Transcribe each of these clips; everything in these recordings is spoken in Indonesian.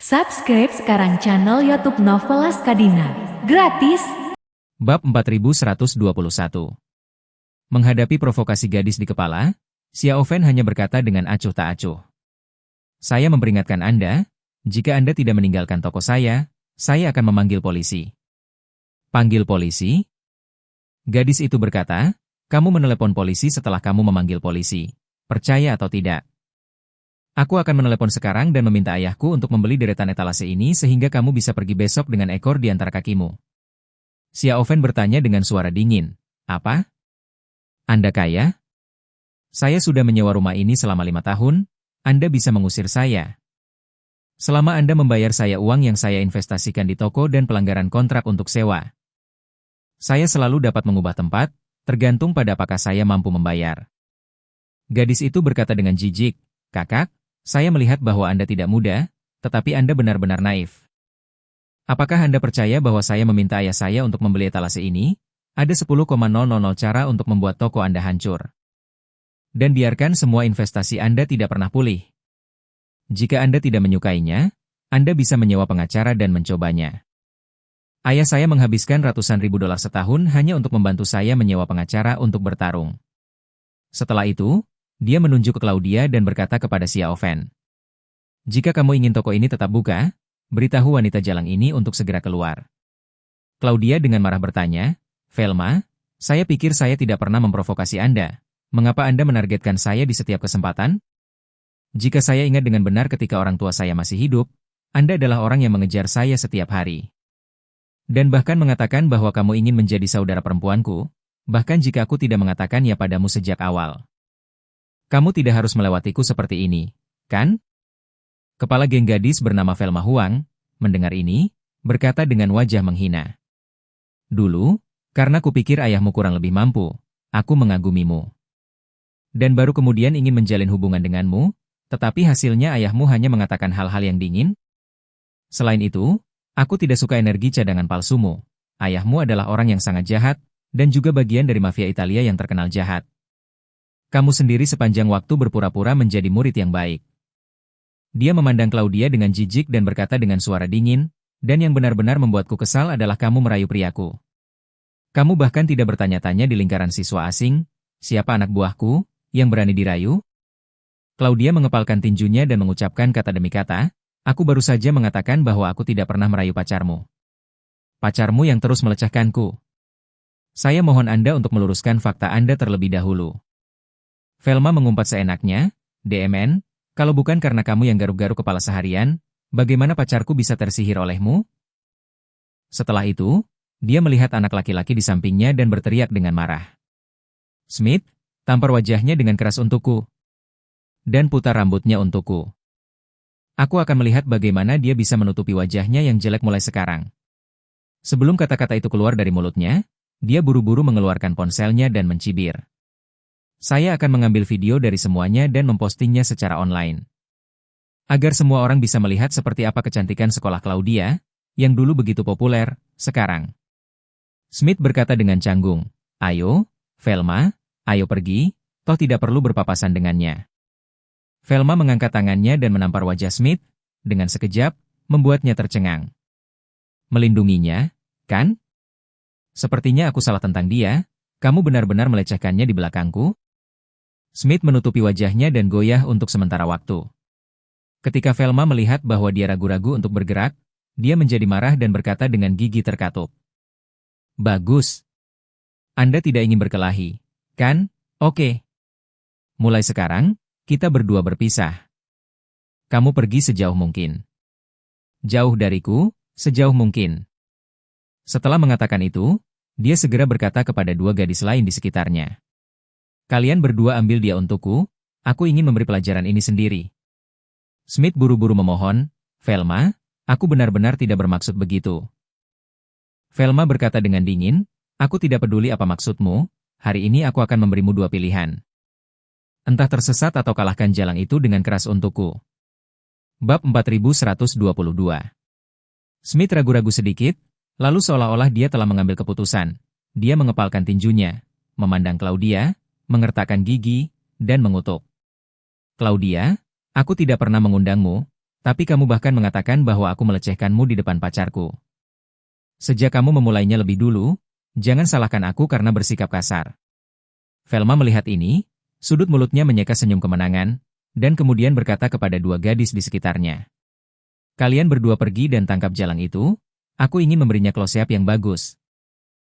Subscribe sekarang channel YouTube Novelas Kadina. Gratis. Bab 4121. Menghadapi provokasi gadis di kepala, Xiao Fen hanya berkata dengan acuh tak acuh. Saya memperingatkan Anda, jika Anda tidak meninggalkan toko saya akan memanggil polisi. Panggil polisi? Gadis itu berkata, kamu menelepon polisi setelah kamu memanggil polisi. Percaya atau tidak? Aku akan menelepon sekarang dan meminta ayahku untuk membeli deretan etalase ini sehingga kamu bisa pergi besok dengan ekor di antara kakimu. Xiao Fen bertanya dengan suara dingin. Apa? Anda kaya? Saya sudah menyewa rumah ini selama 5 tahun, Anda bisa mengusir saya. Selama Anda membayar saya uang yang saya investasikan di toko dan pelanggaran kontrak untuk sewa. Saya selalu dapat mengubah tempat, tergantung pada apakah saya mampu membayar. Gadis itu berkata dengan jijik, Kakak, saya melihat bahwa Anda tidak muda, tetapi Anda benar-benar naif. Apakah Anda percaya bahwa saya meminta ayah saya untuk membeli etalase ini? Ada 10,000 cara untuk membuat toko Anda hancur. Dan biarkan semua investasi Anda tidak pernah pulih. Jika Anda tidak menyukainya, Anda bisa menyewa pengacara dan mencobanya. Ayah saya menghabiskan ratusan ribu dolar setahun hanya untuk membantu saya menyewa pengacara untuk bertarung. Setelah itu, dia menunjuk ke Claudia dan berkata kepada Xiao Fen. Jika kamu ingin toko ini tetap buka, beritahu wanita jalang ini untuk segera keluar. Claudia dengan marah bertanya, Velma, saya pikir saya tidak pernah memprovokasi Anda. Mengapa Anda menargetkan saya di setiap kesempatan? Jika saya ingat dengan benar ketika orang tua saya masih hidup, Anda adalah orang yang mengejar saya setiap hari. Dan bahkan mengatakan bahwa kamu ingin menjadi saudara perempuanku, bahkan jika aku tidak mengatakan ya padamu sejak awal. Kamu tidak harus melewatiku seperti ini, kan? Kepala geng gadis bernama Velma Huang, mendengar ini, berkata dengan wajah menghina. Dulu, karena kupikir ayahmu kurang lebih mampu, aku mengagumimu. Dan baru kemudian ingin menjalin hubungan denganmu, tetapi hasilnya ayahmu hanya mengatakan hal-hal yang dingin. Selain itu, aku tidak suka energi cadangan palsumu. Ayahmu adalah orang yang sangat jahat, dan juga bagian dari mafia Italia yang terkenal jahat. Kamu sendiri sepanjang waktu berpura-pura menjadi murid yang baik. Dia memandang Claudia dengan jijik dan berkata dengan suara dingin, dan yang benar-benar membuatku kesal adalah kamu merayu priaku. Kamu bahkan tidak bertanya-tanya di lingkaran siswa asing, siapa anak buahku, yang berani dirayu? Claudia mengepalkan tinjunya dan mengucapkan kata demi kata, aku baru saja mengatakan bahwa aku tidak pernah merayu pacarmu. Pacarmu yang terus melecehkanku. Saya mohon Anda untuk meluruskan fakta Anda terlebih dahulu. Velma mengumpat seenaknya, DMN, kalau bukan karena kamu yang garuk-garuk kepala seharian, bagaimana pacarku bisa tersihir olehmu? Setelah itu, dia melihat anak laki-laki di sampingnya dan berteriak dengan marah. Smith, tampar wajahnya dengan keras untukku. Dan putar rambutnya untukku. Aku akan melihat bagaimana dia bisa menutupi wajahnya yang jelek mulai sekarang. Sebelum kata-kata itu keluar dari mulutnya, dia buru-buru mengeluarkan ponselnya dan mencibir. Saya akan mengambil video dari semuanya dan mempostingnya secara online. Agar semua orang bisa melihat seperti apa kecantikan sekolah Claudia, yang dulu begitu populer, sekarang. Smith berkata dengan canggung, ayo, Velma, ayo pergi, toh tidak perlu berpapasan dengannya. Velma mengangkat tangannya dan menampar wajah Smith, dengan sekejap, membuatnya tercengang. Melindunginya, kan? Sepertinya aku salah tentang dia, kamu benar-benar melecehkannya di belakangku? Smith menutupi wajahnya dan goyah untuk sementara waktu. Ketika Velma melihat bahwa dia ragu-ragu untuk bergerak, dia menjadi marah dan berkata dengan gigi terkatup. Bagus. Anda tidak ingin berkelahi, kan? Oke. Mulai sekarang, kita berdua berpisah. Kamu pergi sejauh mungkin. Jauh dariku, sejauh mungkin. Setelah mengatakan itu, dia segera berkata kepada dua gadis lain di sekitarnya. Kalian berdua ambil dia untukku, aku ingin memberi pelajaran ini sendiri. Smith buru-buru memohon, Velma, aku benar-benar tidak bermaksud begitu. Velma berkata dengan dingin, aku tidak peduli apa maksudmu, hari ini aku akan memberimu 2 pilihan. Entah tersesat atau kalahkan jalang itu dengan keras untukku. Bab 4122. Smith ragu-ragu sedikit, lalu seolah-olah dia telah mengambil keputusan. Dia mengepalkan tinjunya, memandang Claudia, mengertakkan gigi, dan mengutuk. Claudia, aku tidak pernah mengundangmu, Tapi kamu bahkan mengatakan bahwa aku melecehkanmu di depan pacarku. Sejak kamu memulainya lebih dulu, jangan salahkan aku karena bersikap kasar. Velma melihat ini, sudut mulutnya menyeka senyum kemenangan, dan kemudian berkata kepada dua gadis di sekitarnya. Kalian berdua pergi dan tangkap jalang itu, aku ingin memberinya close-up yang bagus.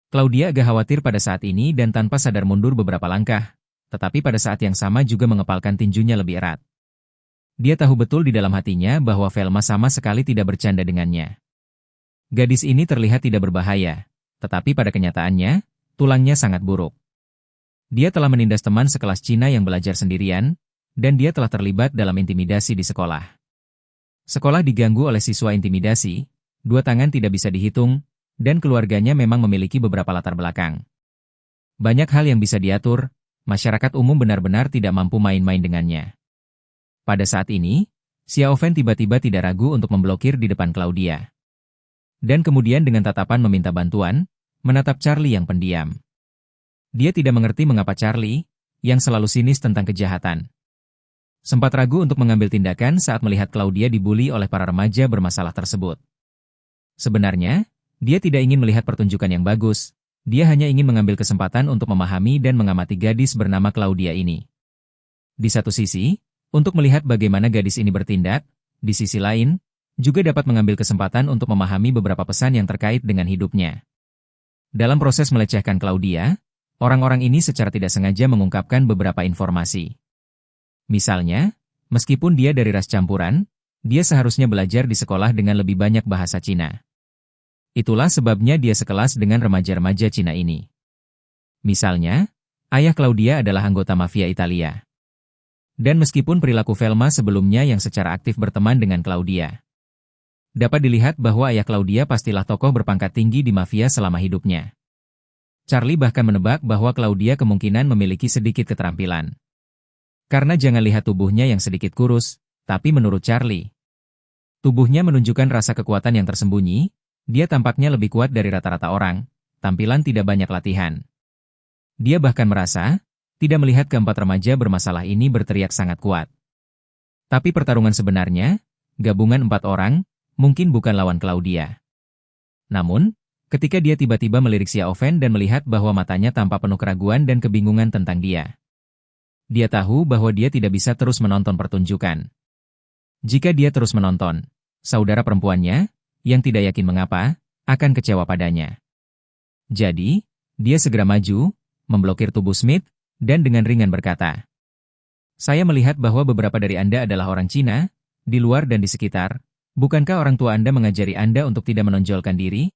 Claudia agak khawatir pada saat ini dan tanpa sadar mundur beberapa langkah, tetapi pada saat yang sama juga mengepalkan tinjunya lebih erat. Dia tahu betul di dalam hatinya bahwa Velma sama sekali tidak bercanda dengannya. Gadis ini terlihat tidak berbahaya, tetapi pada kenyataannya, tulangnya sangat buruk. Dia telah menindas teman sekelas Cina yang belajar sendirian, dan dia telah terlibat dalam intimidasi di sekolah. Sekolah diganggu oleh siswa intimidasi, 2 tangan tidak bisa dihitung, dan keluarganya memang memiliki beberapa latar belakang. Banyak hal yang bisa diatur, masyarakat umum benar-benar tidak mampu main-main dengannya. Pada saat ini, Xiao Fen tiba-tiba tidak ragu untuk memblokir di depan Claudia. Dan kemudian dengan tatapan meminta bantuan, menatap Charlie yang pendiam. Dia tidak mengerti mengapa Charlie, yang selalu sinis tentang kejahatan, sempat ragu untuk mengambil tindakan saat melihat Claudia dibuli oleh para remaja bermasalah tersebut. Sebenarnya, dia tidak ingin melihat pertunjukan yang bagus, dia hanya ingin mengambil kesempatan untuk memahami dan mengamati gadis bernama Claudia ini. Di satu sisi, untuk melihat bagaimana gadis ini bertindak, di sisi lain, juga dapat mengambil kesempatan untuk memahami beberapa pesan yang terkait dengan hidupnya. Dalam proses melecehkan Claudia, orang-orang ini secara tidak sengaja mengungkapkan beberapa informasi. Misalnya, meskipun dia dari ras campuran, dia seharusnya belajar di sekolah dengan lebih banyak bahasa Cina. Itulah sebabnya dia sekelas dengan remaja-remaja Cina ini. Misalnya, ayah Claudia adalah anggota mafia Italia. Dan meskipun perilaku Velma sebelumnya yang secara aktif berteman dengan Claudia, dapat dilihat bahwa ayah Claudia pastilah tokoh berpangkat tinggi di mafia selama hidupnya. Charlie bahkan menebak bahwa Claudia kemungkinan memiliki sedikit keterampilan. Karena jangan lihat tubuhnya yang sedikit kurus, tapi menurut Charlie, tubuhnya menunjukkan rasa kekuatan yang tersembunyi, dia tampaknya lebih kuat dari rata-rata orang, tampilan tidak banyak latihan. Dia bahkan merasa, tidak melihat keempat remaja bermasalah ini berteriak sangat kuat. Tapi pertarungan sebenarnya, gabungan 4 orang, mungkin bukan lawan Claudia. Namun, ketika dia tiba-tiba melirik Xiao Fen dan melihat bahwa matanya tampak penuh keraguan dan kebingungan tentang dia, dia tahu bahwa dia tidak bisa terus menonton pertunjukan. Jika dia terus menonton, saudara perempuannya, yang tidak yakin mengapa, akan kecewa padanya. Jadi, dia segera maju, memblokir tubuh Smith, dan dengan ringan berkata, "Saya melihat bahwa beberapa dari Anda adalah orang Cina, di luar dan di sekitar. Bukankah orang tua Anda mengajari Anda untuk tidak menonjolkan diri?"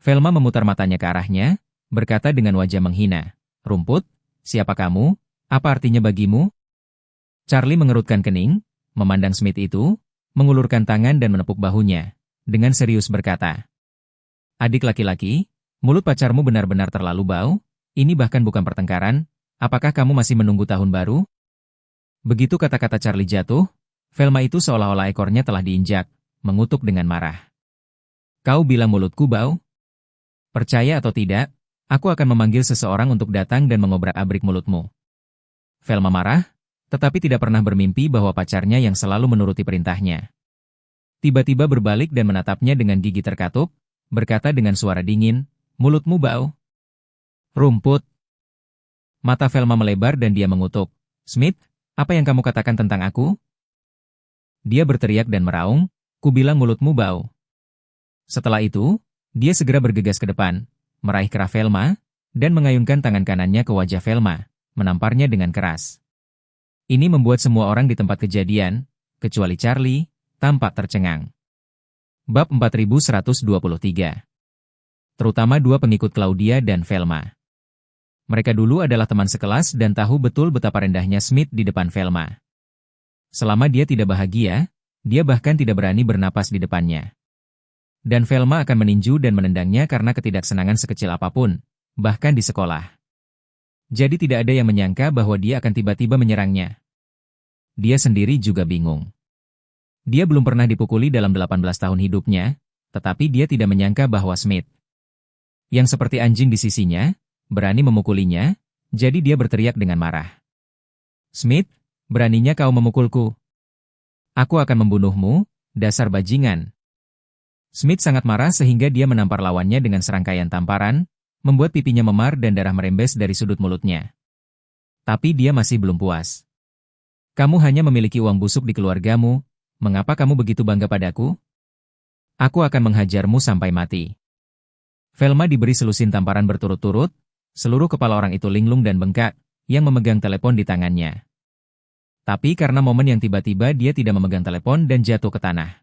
Velma memutar matanya ke arahnya, berkata dengan wajah menghina, "Rumput, siapa kamu? Apa artinya bagimu?" Charlie mengerutkan kening, memandang Smith itu, mengulurkan tangan dan menepuk bahunya, dengan serius berkata, "Adik laki-laki, mulut pacarmu benar-benar terlalu bau, ini bahkan bukan pertengkaran, apakah kamu masih menunggu tahun baru?" Begitu kata-kata Charlie jatuh, Velma itu seolah-olah ekornya telah diinjak, mengutuk dengan marah. "Kau bilang mulutku bau? Percaya atau tidak, aku akan memanggil seseorang untuk datang dan mengobrak-abrik mulutmu." Velma marah, tetapi tidak pernah bermimpi bahwa pacarnya yang selalu menuruti perintahnya tiba-tiba berbalik dan menatapnya dengan gigi terkatup, berkata dengan suara dingin, "Mulutmu bau." "Rumput." Mata Velma melebar dan dia mengutuk, "Smith, apa yang kamu katakan tentang aku?" Dia berteriak dan meraung, "Ku bilang mulutmu bau." Setelah itu, dia segera bergegas ke depan, meraih kerah Velma, dan mengayunkan tangan kanannya ke wajah Velma, menamparnya dengan keras. Ini membuat semua orang di tempat kejadian, kecuali Charlie, tampak tercengang. Bab 4123. Terutama 2 pengikut Claudia dan Velma. Mereka dulu adalah teman sekelas dan tahu betul betapa rendahnya Smith di depan Velma. Selama dia tidak bahagia, dia bahkan tidak berani bernapas di depannya. Dan Velma akan meninju dan menendangnya karena ketidaksenangan sekecil apapun, bahkan di sekolah. Jadi tidak ada yang menyangka bahwa dia akan tiba-tiba menyerangnya. Dia sendiri juga bingung. Dia belum pernah dipukuli dalam 18 tahun hidupnya, tetapi dia tidak menyangka bahwa Smith, yang seperti anjing di sisinya, berani memukulinya, jadi dia berteriak dengan marah. "Smith, beraninya kau memukulku? Aku akan membunuhmu, dasar bajingan. Smith sangat marah sehingga dia menampar lawannya dengan serangkaian tamparan, membuat pipinya memar dan darah merembes dari sudut mulutnya. Tapi dia masih belum puas. Kamu hanya memiliki uang busuk di keluargamu, mengapa kamu begitu bangga padaku? Aku akan menghajarmu sampai mati. Velma diberi selusin tamparan berturut-turut, seluruh kepala orang itu linglung dan bengkak, yang memegang telepon di tangannya. Tapi karena momen yang tiba-tiba dia tidak memegang telepon dan jatuh ke tanah.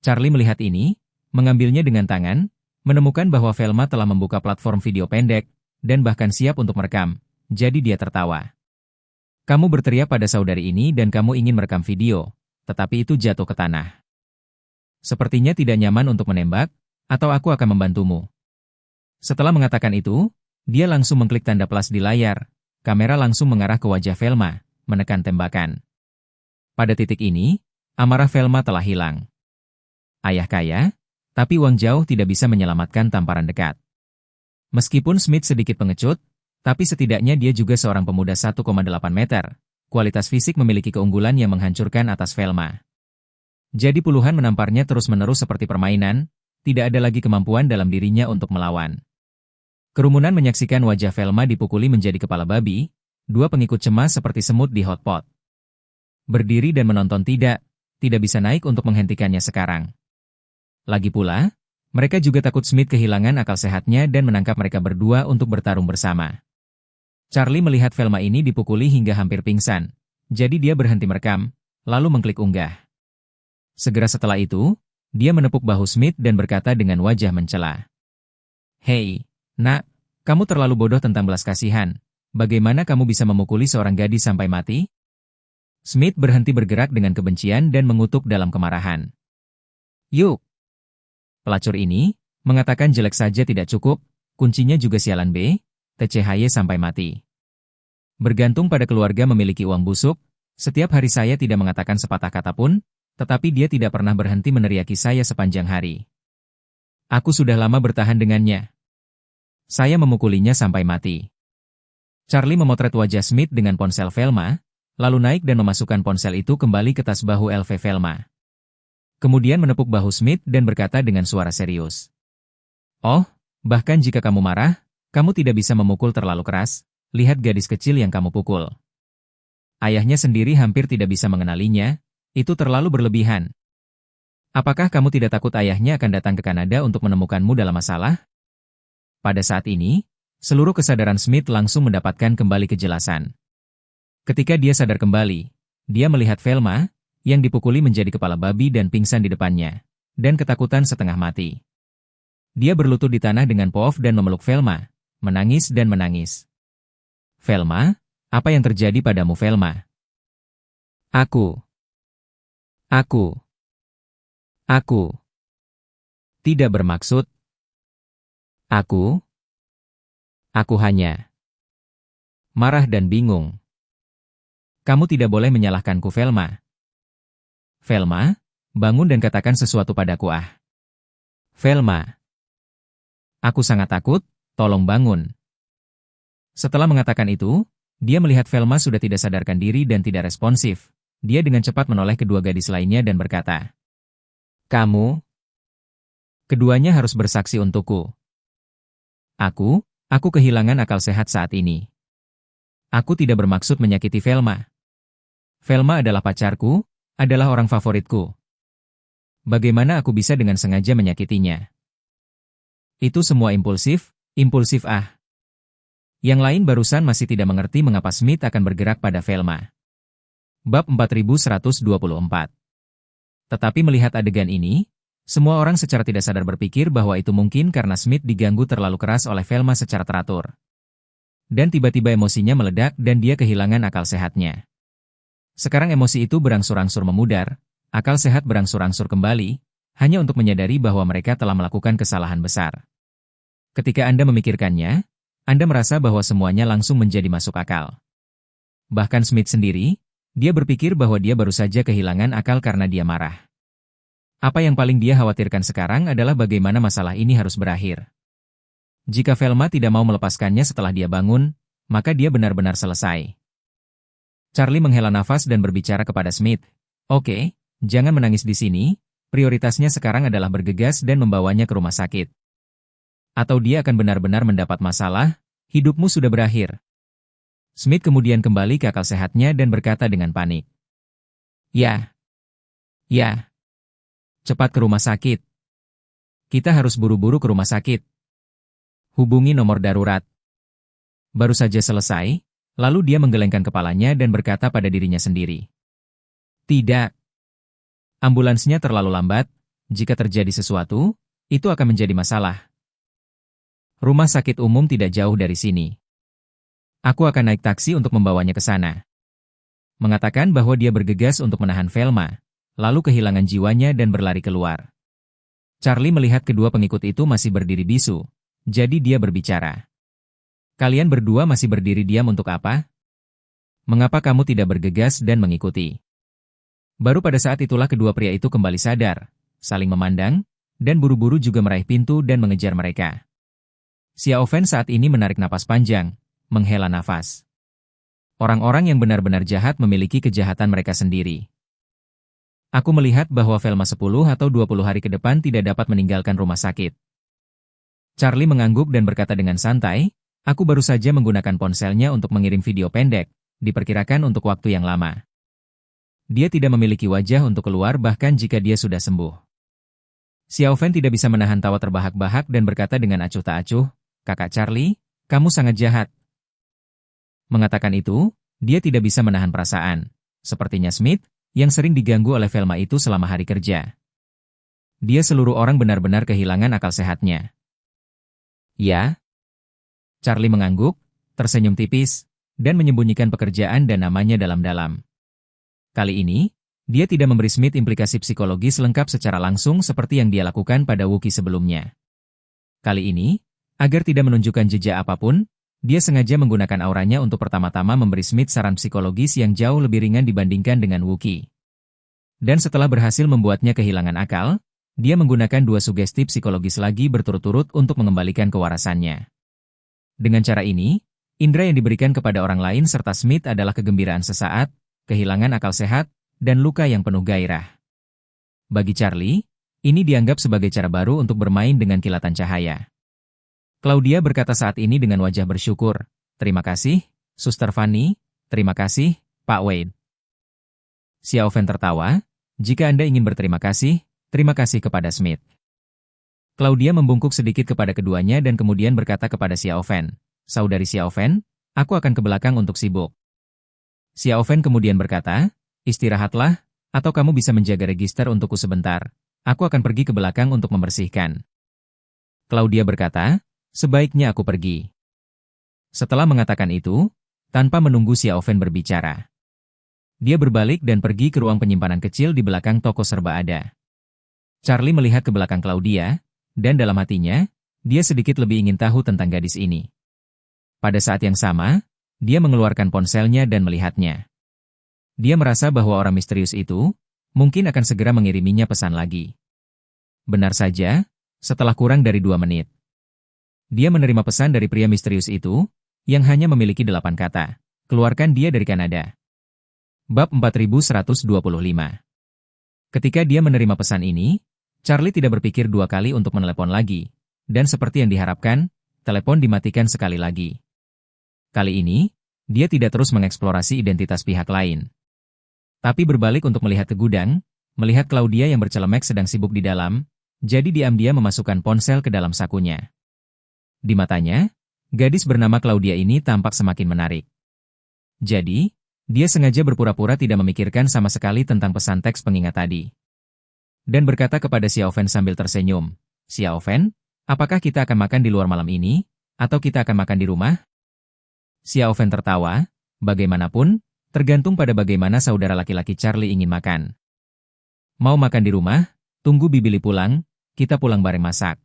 Charlie melihat ini, mengambilnya dengan tangan, menemukan bahwa Velma telah membuka platform video pendek, dan bahkan siap untuk merekam, jadi dia tertawa. Kamu berteriak pada saudari ini dan kamu ingin merekam video, tetapi itu jatuh ke tanah. Sepertinya tidak nyaman untuk menembak, atau aku akan membantumu. Setelah mengatakan itu, dia langsung mengklik tanda plus di layar, kamera langsung mengarah ke wajah Velma, menekan tembakan. Pada titik ini, amarah Velma telah hilang. Ayah kaya, tapi uang jauh tidak bisa menyelamatkan tamparan dekat. Meskipun Smith sedikit pengecut, tapi setidaknya dia juga seorang pemuda 1,8 meter. Kualitas fisik memiliki keunggulan yang menghancurkan atas Velma. Jadi puluhan menamparnya terus-menerus seperti permainan, tidak ada lagi kemampuan dalam dirinya untuk melawan. Kerumunan menyaksikan wajah Velma dipukuli menjadi kepala babi, dua pengikut cemas seperti semut di hotpot. Berdiri dan menonton tidak bisa naik untuk menghentikannya sekarang. Lagi pula, mereka juga takut Smith kehilangan akal sehatnya dan menangkap mereka berdua untuk bertarung bersama. Charlie melihat Velma ini dipukuli hingga hampir pingsan, jadi dia berhenti merekam, lalu mengklik unggah. Segera setelah itu, dia menepuk bahu Smith dan berkata dengan wajah mencela. Hei, nak, kamu terlalu bodoh tentang belas kasihan. Bagaimana kamu bisa memukuli seorang gadis sampai mati? Smith berhenti bergerak dengan kebencian dan mengutuk dalam kemarahan. Yuk! Pelacur ini, mengatakan jelek saja tidak cukup, kuncinya juga sialan B, TCHY sampai mati. Bergantung pada keluarga memiliki uang busuk, setiap hari saya tidak mengatakan sepatah kata pun, tetapi dia tidak pernah berhenti meneriaki saya sepanjang hari. Aku sudah lama bertahan dengannya. Saya memukulinya sampai mati. Charlie memotret wajah Smith dengan ponsel Velma, lalu naik dan memasukkan ponsel itu kembali ke tas bahu LV Velma. Kemudian menepuk bahu Smith dan berkata dengan suara serius. Oh, bahkan jika kamu marah, kamu tidak bisa memukul terlalu keras, lihat gadis kecil yang kamu pukul. Ayahnya sendiri hampir tidak bisa mengenalinya, itu terlalu berlebihan. Apakah kamu tidak takut ayahnya akan datang ke Kanada untuk menemukanmu dalam masalah? Pada saat ini, seluruh kesadaran Smith langsung mendapatkan kembali kejelasan. Ketika dia sadar kembali, dia melihat Velma, yang dipukuli menjadi kepala babi dan pingsan di depannya, dan ketakutan setengah mati. Dia berlutut di tanah dengan poof dan memeluk Velma, menangis dan menangis. Velma, apa yang terjadi padamu Velma? Aku tidak bermaksud. Aku hanya marah dan bingung. Kamu tidak boleh menyalahkanku Velma. Velma, bangun dan katakan sesuatu padaku Velma. Aku sangat takut, tolong bangun. Setelah mengatakan itu, dia melihat Velma sudah tidak sadarkan diri dan tidak responsif. Dia dengan cepat menoleh kedua gadis lainnya dan berkata, Kamu? Keduanya harus bersaksi untukku. Aku kehilangan akal sehat saat ini. Aku tidak bermaksud menyakiti Velma. Velma adalah pacarku, adalah orang favoritku. Bagaimana aku bisa dengan sengaja menyakitinya? Itu semua impulsif. Yang lain barusan masih tidak mengerti mengapa Smith akan bergerak pada Velma. Bab 4124. Tetapi melihat adegan ini, semua orang secara tidak sadar berpikir bahwa itu mungkin karena Smith diganggu terlalu keras oleh Velma secara teratur. Dan tiba-tiba emosinya meledak dan dia kehilangan akal sehatnya. Sekarang emosi itu berangsur-angsur memudar, akal sehat berangsur-angsur kembali, hanya untuk menyadari bahwa mereka telah melakukan kesalahan besar. Ketika Anda memikirkannya, Anda merasa bahwa semuanya langsung menjadi masuk akal. Bahkan Smith sendiri, dia berpikir bahwa dia baru saja kehilangan akal karena dia marah. Apa yang paling dia khawatirkan sekarang adalah bagaimana masalah ini harus berakhir. Jika Velma tidak mau melepaskannya setelah dia bangun, maka dia benar-benar selesai. Charlie menghela nafas dan berbicara kepada Smith, Oke, jangan menangis di sini, prioritasnya sekarang adalah bergegas dan membawanya ke rumah sakit. Atau dia akan benar-benar mendapat masalah, hidupmu sudah berakhir. Smith kemudian kembali ke akal sehatnya dan berkata dengan panik. Ya, ya, cepat ke rumah sakit. Kita harus buru-buru ke rumah sakit. Hubungi nomor darurat. Baru saja selesai, lalu dia menggelengkan kepalanya dan berkata pada dirinya sendiri. Tidak. Ambulansnya terlalu lambat, jika terjadi sesuatu, itu akan menjadi masalah. Rumah sakit umum tidak jauh dari sini. Aku akan naik taksi untuk membawanya ke sana. Mengatakan bahwa dia bergegas untuk menahan Velma, lalu kehilangan jiwanya dan berlari keluar. Charlie melihat kedua pengikut itu masih berdiri bisu, jadi dia berbicara. Kalian berdua masih berdiri diam untuk apa? Mengapa kamu tidak bergegas dan mengikuti? Baru pada saat itulah kedua pria itu kembali sadar, saling memandang, dan buru-buru juga meraih pintu dan mengejar mereka. Xiao Fen saat ini menarik napas panjang, menghela nafas. Orang-orang yang benar-benar jahat memiliki kejahatan mereka sendiri. Aku melihat bahwa Velma 10 atau 20 hari ke depan tidak dapat meninggalkan rumah sakit. Charlie mengangguk dan berkata dengan santai, aku baru saja menggunakan ponselnya untuk mengirim video pendek, diperkirakan untuk waktu yang lama. Dia tidak memiliki wajah untuk keluar bahkan jika dia sudah sembuh. Xiao Fen tidak bisa menahan tawa terbahak-bahak dan berkata dengan acuh tak acuh, Kakak Charlie, kamu sangat jahat. Mengatakan itu, dia tidak bisa menahan perasaan. Sepertinya Smith, yang sering diganggu oleh Velma itu selama hari kerja. Dia seluruh orang benar-benar kehilangan akal sehatnya. Ya? Charlie mengangguk, tersenyum tipis, dan menyembunyikan pekerjaan dan namanya dalam-dalam. Kali ini, dia tidak memberi Smith implikasi psikologis lengkap secara langsung seperti yang dia lakukan pada Wookiee sebelumnya. Kali ini, agar tidak menunjukkan jejak apapun, dia sengaja menggunakan auranya untuk pertama-tama memberi Smith saran psikologis yang jauh lebih ringan dibandingkan dengan Wookiee. Dan setelah berhasil membuatnya kehilangan akal, dia menggunakan 2 sugesti psikologis lagi berturut-turut untuk mengembalikan kewarasannya. Dengan cara ini, indera yang diberikan kepada orang lain serta Smith adalah kegembiraan sesaat, kehilangan akal sehat, dan luka yang penuh gairah. Bagi Charlie, ini dianggap sebagai cara baru untuk bermain dengan kilatan cahaya. Claudia berkata saat ini dengan wajah bersyukur, terima kasih, Suster Fanny, terima kasih, Pak Wade. Xiao Fen tertawa, jika Anda ingin berterima kasih, terima kasih kepada Smith. Claudia membungkuk sedikit kepada keduanya dan kemudian berkata kepada Xiao Fen, Saudari Xiao Fen, aku akan ke belakang untuk sibuk. Xiao Fen kemudian berkata, istirahatlah, atau kamu bisa menjaga register untukku sebentar, aku akan pergi ke belakang untuk membersihkan. Claudia berkata, sebaiknya aku pergi. Setelah mengatakan itu, tanpa menunggu Xiao Fen berbicara, dia berbalik dan pergi ke ruang penyimpanan kecil di belakang toko serba ada. Charlie melihat ke belakang Claudia, dan dalam hatinya, dia sedikit lebih ingin tahu tentang gadis ini. Pada saat yang sama, dia mengeluarkan ponselnya dan melihatnya. Dia merasa bahwa orang misterius itu, mungkin akan segera mengiriminya pesan lagi. Benar saja, setelah kurang dari 2 menit. Dia menerima pesan dari pria misterius itu, yang hanya memiliki 8 kata. Keluarkan dia dari Kanada. Bab 4125. Ketika dia menerima pesan ini, Charlie tidak berpikir 2 kali untuk menelepon lagi, dan seperti yang diharapkan, telepon dimatikan sekali lagi. Kali ini, dia tidak terus mengeksplorasi identitas pihak lain. Tapi berbalik untuk melihat ke gudang, melihat Claudia yang bercelemek sedang sibuk di dalam, jadi diam-diam memasukkan ponsel ke dalam sakunya. Di matanya, gadis bernama Claudia ini tampak semakin menarik. Jadi, dia sengaja berpura-pura tidak memikirkan sama sekali tentang pesan teks pengingat tadi. Dan berkata kepada Xiao Fen sambil tersenyum, Xiao Fen, apakah kita akan makan di luar malam ini, atau kita akan makan di rumah? Xiao Fen tertawa, bagaimanapun, tergantung pada bagaimana saudara laki-laki Charlie ingin makan. Mau makan di rumah, tunggu Bibili pulang, kita pulang bareng masak.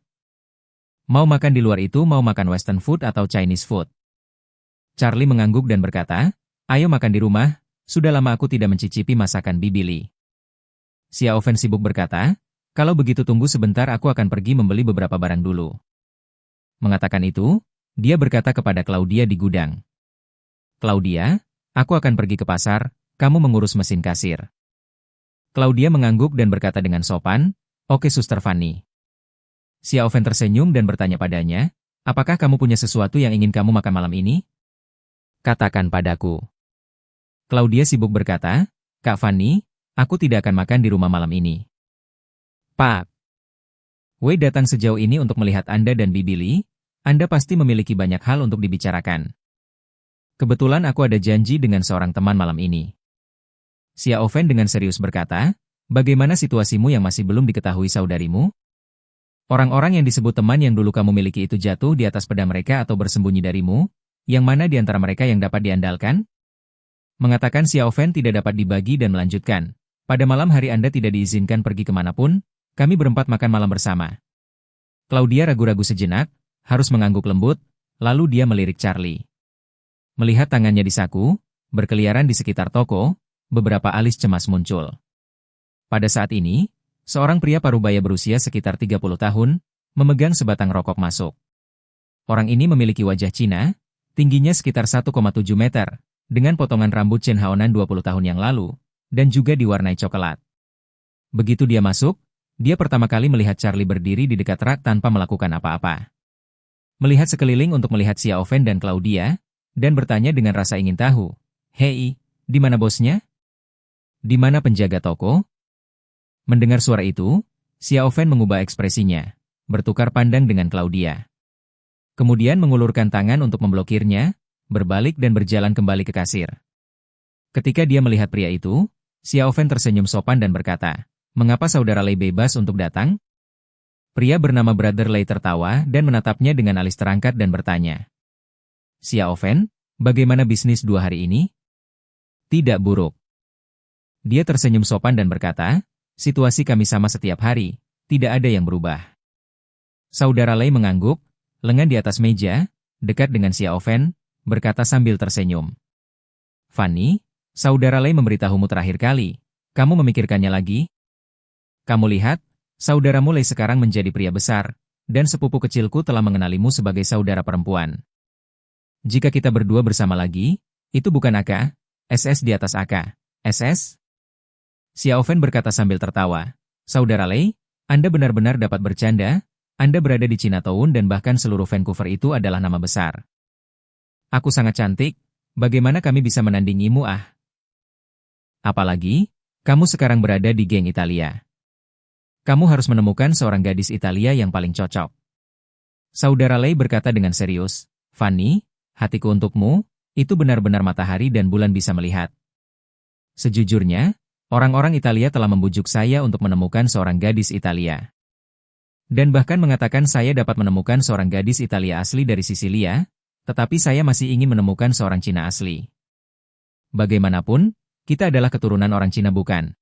Mau makan di luar itu mau makan western food atau Chinese food? Charlie mengangguk dan berkata, ayo makan di rumah, sudah lama aku tidak mencicipi masakan Bibili. Xiao Fen sibuk berkata, kalau begitu tunggu sebentar aku akan pergi membeli beberapa barang dulu. Mengatakan itu, dia berkata kepada Claudia di gudang. Claudia, aku akan pergi ke pasar, kamu mengurus mesin kasir. Claudia mengangguk dan berkata dengan sopan, "Oke Suster Fanny." Xiao Fen tersenyum dan bertanya padanya, "Apakah kamu punya sesuatu yang ingin kamu makan malam ini? Katakan padaku." Claudia sibuk berkata, "Kak Fanny, aku tidak akan makan di rumah malam ini." "Pak, Wei datang sejauh ini untuk melihat Anda dan Bibi Li. Anda pasti memiliki banyak hal untuk dibicarakan. Kebetulan aku ada janji dengan seorang teman malam ini." Xiao Fen dengan serius berkata, "Bagaimana situasimu yang masih belum diketahui saudarimu? Orang-orang yang disebut teman yang dulu kamu miliki itu jatuh di atas pedang mereka atau bersembunyi darimu? Yang mana di antara mereka yang dapat diandalkan?" Mengatakan Xiao Fen tidak dapat dibagi dan melanjutkan, "Pada malam hari Anda tidak diizinkan pergi kemanapun, kami berempat makan malam bersama." Claudia ragu-ragu sejenak, harus mengangguk lembut, lalu dia melirik Charlie. Melihat tangannya di saku, berkeliaran di sekitar toko, beberapa alis cemas muncul. Pada saat ini, seorang pria parubaya berusia sekitar 30 tahun, memegang sebatang rokok masuk. Orang ini memiliki wajah Cina, tingginya sekitar 1,7 meter, dengan potongan rambut Chen Haonan 20 tahun yang lalu, dan juga diwarnai coklat. Begitu dia masuk, dia pertama kali melihat Charlie berdiri di dekat rak tanpa melakukan apa-apa. Melihat sekeliling untuk melihat Xiao Fen dan Claudia, dan bertanya dengan rasa ingin tahu, "Hei, di mana bosnya? Di mana penjaga toko?" Mendengar suara itu, Xiao Fen mengubah ekspresinya, bertukar pandang dengan Claudia. Kemudian mengulurkan tangan untuk memblokirnya, berbalik dan berjalan kembali ke kasir. Ketika dia melihat pria itu, Xiao Fen tersenyum sopan dan berkata, "Mengapa saudara Lei bebas untuk datang?" Pria bernama Brother Lei tertawa dan menatapnya dengan alis terangkat dan bertanya, "Xiao Fen, bagaimana bisnis 2 hari ini?" "Tidak buruk." Dia tersenyum sopan dan berkata, "Situasi kami sama setiap hari, tidak ada yang berubah." Saudara Lei mengangguk, lengan di atas meja, dekat dengan Xiao Fen, berkata sambil tersenyum, "Fanny, saudara Lei memberitahumu terakhir kali. Kamu memikirkannya lagi? Kamu lihat, saudaramu Lei sekarang menjadi pria besar, dan sepupu kecilku telah mengenalimu sebagai saudara perempuan. Jika kita berdua bersama lagi, itu bukan AK, SS di atas AK, SS?" Xiao Fen berkata sambil tertawa, "Saudara Lei, Anda benar-benar dapat bercanda, Anda berada di Chinatown dan bahkan seluruh Vancouver itu adalah nama besar. Aku sangat cantik, bagaimana kami bisa menandingimu ah? Apalagi, kamu sekarang berada di geng Italia. Kamu harus menemukan seorang gadis Italia yang paling cocok." Saudara Lei berkata dengan serius, "Fanny, hatiku untukmu, itu benar-benar matahari dan bulan bisa melihat. Sejujurnya, orang-orang Italia telah membujuk saya untuk menemukan seorang gadis Italia. Dan bahkan mengatakan saya dapat menemukan seorang gadis Italia asli dari Sisilia, tetapi saya masih ingin menemukan seorang Cina asli. Bagaimanapun, kita adalah keturunan orang Cina bukan?"